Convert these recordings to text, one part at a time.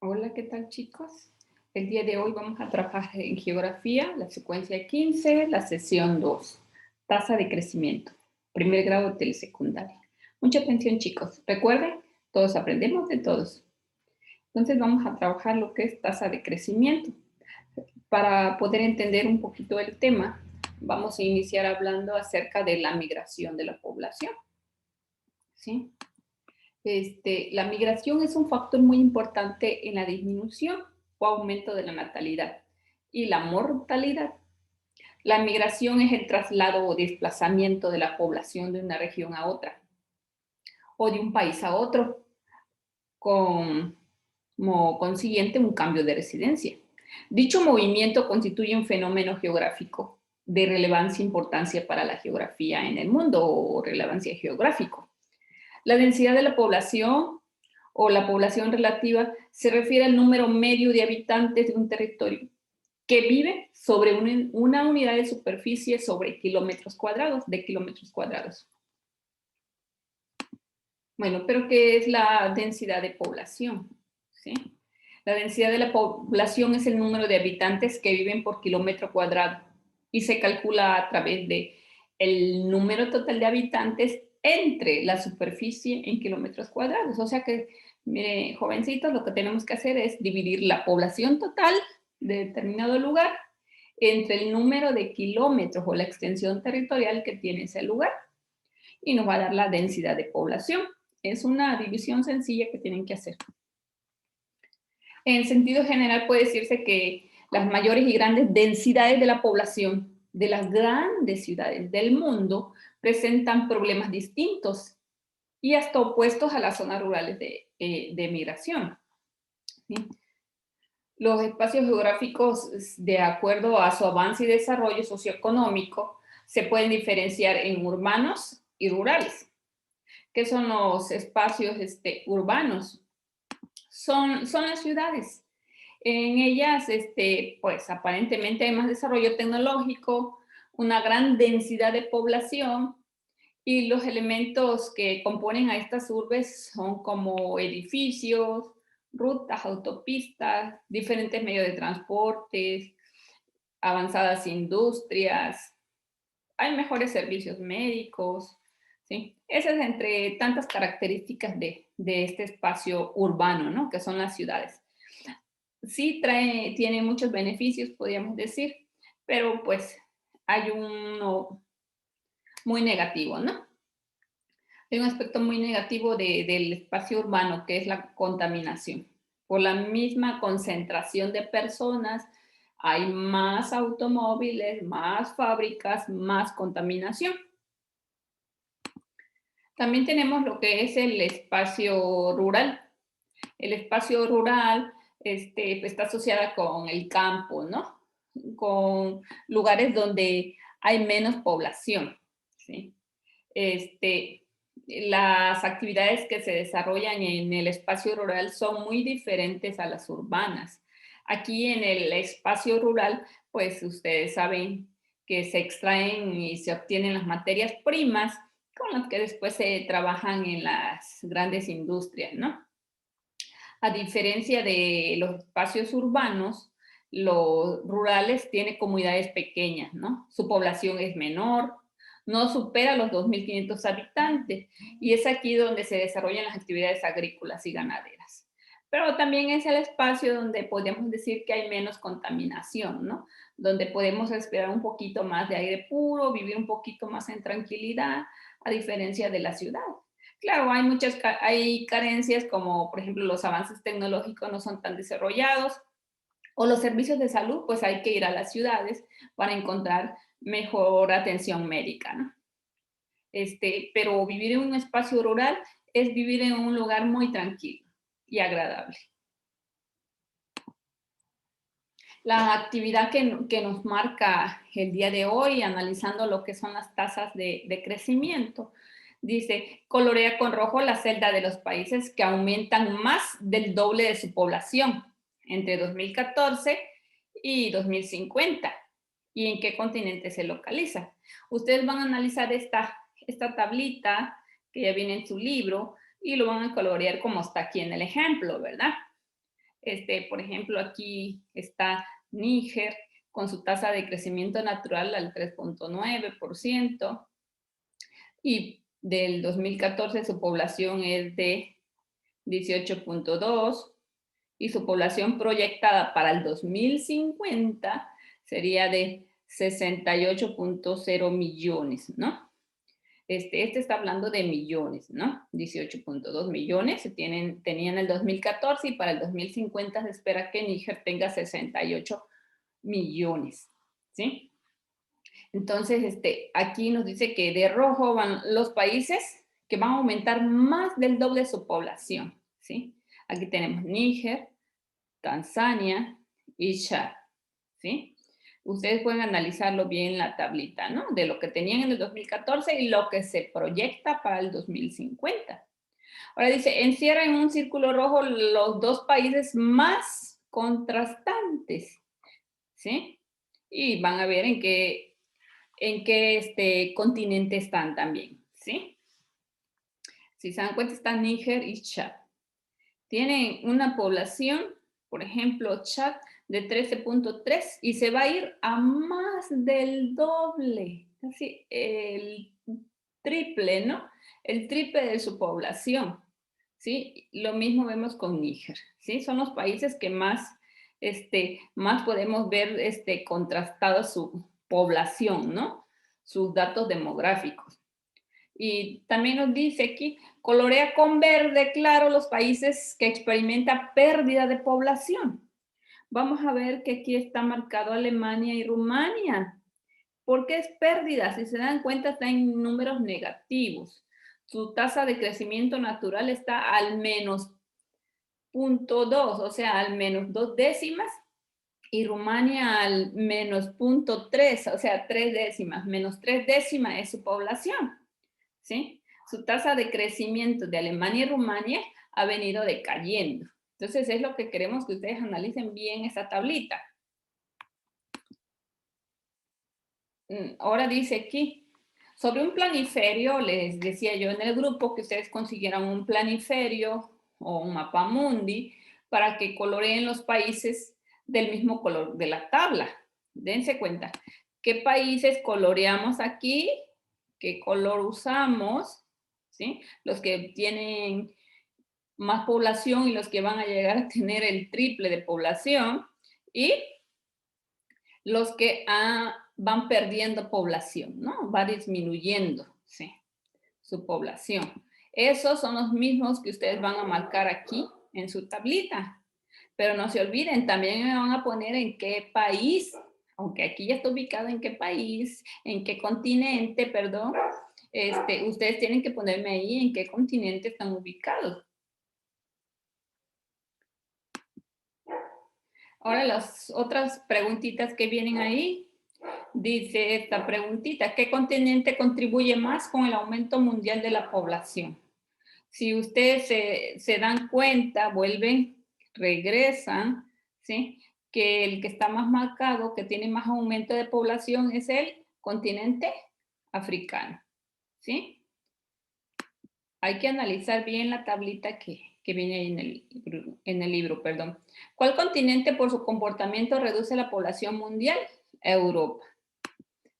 Hola, ¿qué tal chicos? El día de hoy vamos a trabajar en geografía, la secuencia 15, la sesión 2, tasa de crecimiento, primer grado de telesecundaria. Mucha atención chicos, recuerden, todos aprendemos de todos. Entonces vamos a trabajar lo que es tasa de crecimiento. Para poder entender un poquito el tema, vamos a iniciar hablando acerca de la migración de la población, ¿sí? La migración es un factor muy importante en la disminución o aumento de la natalidad y la mortalidad. La migración es el traslado o desplazamiento de la población de una región a otra o de un país a otro, con, como consiguiente un cambio de residencia. Dicho movimiento constituye un fenómeno geográfico de relevancia e importancia para la geografía en el mundo o relevancia geográfico. La densidad de la población o la población relativa se refiere al número medio de habitantes de un territorio que vive sobre una unidad de superficie sobre kilómetros cuadrados, de kilómetros cuadrados. Bueno, pero ¿qué es la densidad de población? ¿Sí? La densidad de la población es el número de habitantes que viven por kilómetro cuadrado y se calcula a través de el número total de habitantes entre la superficie en kilómetros cuadrados. O sea que, mire, jovencitos, lo que tenemos que hacer es dividir la población total de determinado lugar entre el número de kilómetros o la extensión territorial que tiene ese lugar y nos va a dar la densidad de población. Es una división sencilla que tienen que hacer. En sentido general puede decirse que las mayores y grandes densidades de la población de las grandes ciudades del mundo presentan problemas distintos y hasta opuestos a las zonas rurales de migración, ¿sí? Los espacios geográficos, de acuerdo a su avance y desarrollo socioeconómico, se pueden diferenciar en urbanos y rurales. ¿Qué son los espacios urbanos? Son las ciudades. En ellas, pues aparentemente hay más desarrollo tecnológico, una gran densidad de población y los elementos que componen a estas urbes son como edificios, rutas, autopistas, diferentes medios de transportes, avanzadas industrias, hay mejores servicios médicos, ¿sí? Esas entre tantas características de este espacio urbano, ¿no? Que son las ciudades. Sí tiene muchos beneficios, podríamos decir, pero pues hay uno muy negativo, ¿no? Hay un aspecto muy negativo del espacio urbano, que es la contaminación. Por la misma concentración de personas, hay más automóviles, más fábricas, más contaminación. También tenemos lo que es el espacio rural. El espacio rural está asociada con el campo, ¿no? Con lugares donde hay menos población, ¿sí? Las actividades que se desarrollan en el espacio rural son muy diferentes a las urbanas. Aquí en el espacio rural, pues ustedes saben que se extraen y se obtienen las materias primas con las que después se trabajan en las grandes industrias, ¿no? A diferencia de los espacios urbanos, los rurales tienen comunidades pequeñas, ¿no? Su población es menor, no supera los 2.500 habitantes y es aquí donde se desarrollan las actividades agrícolas y ganaderas. Pero también es el espacio donde podemos decir que hay menos contaminación, ¿no? Donde podemos respirar un poquito más de aire puro, vivir un poquito más en tranquilidad, a diferencia de la ciudad. Claro, hay carencias como, por ejemplo, los avances tecnológicos no son tan desarrollados o los servicios de salud, pues hay que ir a las ciudades para encontrar mejor atención médica, ¿no? Pero vivir en un espacio rural es vivir en un lugar muy tranquilo y agradable. La actividad que nos marca el día de hoy, analizando lo que son las tasas de crecimiento, dice, colorea con rojo la celda de los países que aumentan más del doble de su población entre 2014 y 2050. ¿Y en qué continente se localiza? Ustedes van a analizar esta tablita que ya viene en su libro y lo van a colorear como está aquí en el ejemplo, ¿verdad? Por ejemplo, aquí está Níger con su tasa de crecimiento natural al 3,9%, y del 2014 su población es de 18,2, y su población proyectada para el 2050 sería de 68,0 millones, ¿no? Este está hablando de millones, ¿no? 18,2 millones tenían el 2014, y para el 2050 se espera que Níger tenga 68 millones, ¿sí? Entonces, aquí nos dice que de rojo van los países que van a aumentar más del doble su población, ¿sí? Aquí tenemos Níger, Tanzania y Chad, ¿sí? Ustedes pueden analizarlo bien en la tablita, ¿no? De lo que tenían en el 2014 y lo que se proyecta para el 2050. Ahora dice, encierra en un círculo rojo los dos países más contrastantes, ¿sí? Y van a ver en qué continente están también, ¿sí? Si se dan cuenta, están Níger y Chad. Tienen una población, por ejemplo, Chad, de 13,3, y se va a ir a más del doble, casi el triple, ¿no? El triple de su población, ¿sí? Lo mismo vemos con Níger, ¿sí? Son los países que más podemos ver contrastado su población, ¿no? Sus datos demográficos. Y también nos dice aquí, colorea con verde claro los países que experimentan pérdida de población. Vamos a ver que aquí está marcado Alemania y Rumania. ¿Por qué es pérdida? Si se dan cuenta, está en números negativos. Su tasa de crecimiento natural está al menos 0,2, o sea, al menos 2 décimas, y Rumania al menos 0,3, o sea, 3 décimas, menos 3 décimas es su población, ¿sí? Su tasa de crecimiento de Alemania y Rumania ha venido decayendo. Entonces, es lo que queremos que ustedes analicen bien esta tablita. Ahora dice aquí, sobre un planiferio, les decía yo en el grupo que ustedes consiguieran un planiferio o un mapa mundi para que coloreen los países del mismo color de la tabla. Dense cuenta, ¿qué países coloreamos aquí? ¿Qué color usamos? ¿Sí? Los que tienen más población y los que van a llegar a tener el triple de población, y los que van perdiendo población, ¿no? Va disminuyendo, ¿sí? Su población. Esos son los mismos que ustedes van a marcar aquí en su tablita. Pero no se olviden, también me van a poner en qué país, aunque aquí ya está ubicado en qué país, en qué continente, perdón. Ustedes tienen que ponerme ahí en qué continente están ubicados. Ahora las otras preguntitas que vienen ahí. Dice esta preguntita, ¿qué continente contribuye más con el aumento mundial de la población? Si ustedes se dan cuenta, vuelven, regresan, ¿sí? Que el que está más marcado, que tiene más aumento de población, es el continente africano, ¿sí? Hay que analizar bien la tablita que viene ahí en el libro, perdón. ¿Cuál continente por su comportamiento reduce la población mundial? Europa.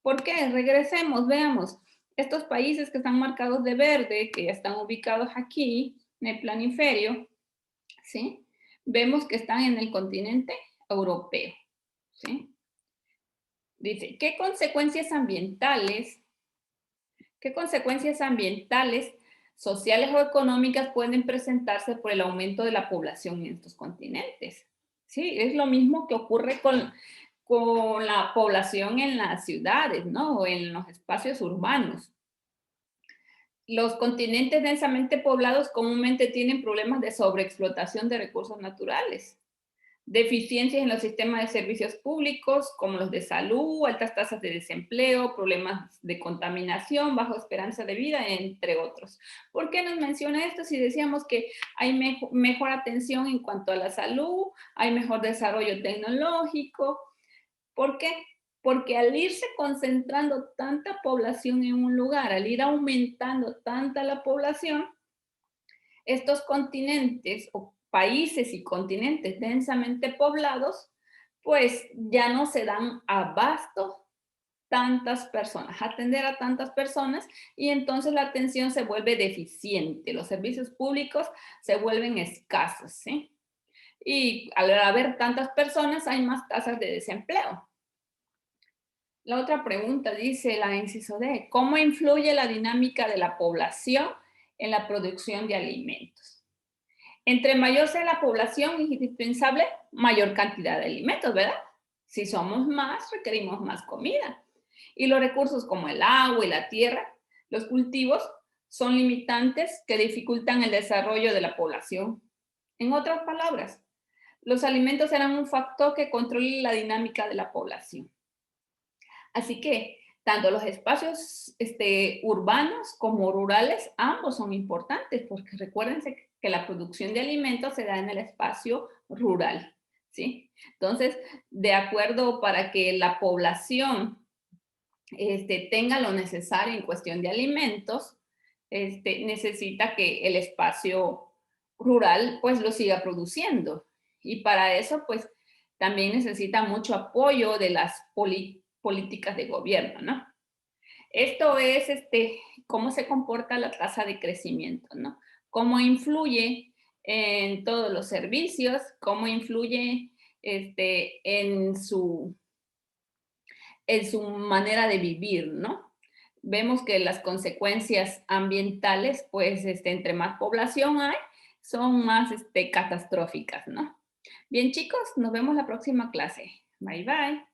¿Por qué? Regresemos, veamos. Estos países que están marcados de verde, que ya están ubicados aquí en el planiferio, ¿sí? Vemos que están en el continente europeo, ¿sí? Dice, ¿qué consecuencias ambientales, sociales o económicas pueden presentarse por el aumento de la población en estos continentes? Sí, es lo mismo que ocurre con la población en las ciudades, ¿no? O en los espacios urbanos. Los continentes densamente poblados comúnmente tienen problemas de sobreexplotación de recursos naturales, deficiencias en los sistemas de servicios públicos, como los de salud, altas tasas de desempleo, problemas de contaminación, baja esperanza de vida, entre otros. ¿Por qué nos menciona esto? Si decíamos que hay mejor atención en cuanto a la salud, hay mejor desarrollo tecnológico. ¿Por qué? Porque al irse concentrando tanta población en un lugar, al ir aumentando tanta la población, estos continentes países y continentes densamente poblados, pues ya no se dan abasto tantas personas, atender a tantas personas y entonces la atención se vuelve deficiente, los servicios públicos se vuelven escasos, ¿sí? Y al haber tantas personas hay más tasas de desempleo. La otra pregunta dice la inciso D, ¿cómo influye la dinámica de la población en la producción de alimentos? Entre mayor sea la población, es indispensable mayor cantidad de alimentos, ¿verdad? Si somos más, requerimos más comida. Y los recursos como el agua y la tierra, los cultivos, son limitantes que dificultan el desarrollo de la población. En otras palabras, los alimentos serán un factor que controle la dinámica de la población. Así que tanto los espacios urbanos como rurales, ambos son importantes, porque recuérdense que la producción de alimentos se da en el espacio rural, ¿sí? Entonces, de acuerdo para que la población tenga lo necesario en cuestión de alimentos, necesita que el espacio rural pues lo siga produciendo. Y para eso pues también necesita mucho apoyo de las políticas de gobierno, ¿no? Esto es cómo se comporta la tasa de crecimiento, ¿no? Cómo influye en todos los servicios, cómo influye en su manera de vivir, ¿no? Vemos que las consecuencias ambientales, pues, entre más población hay, son más catastróficas, ¿no? Bien, chicos, nos vemos la próxima clase. Bye, bye.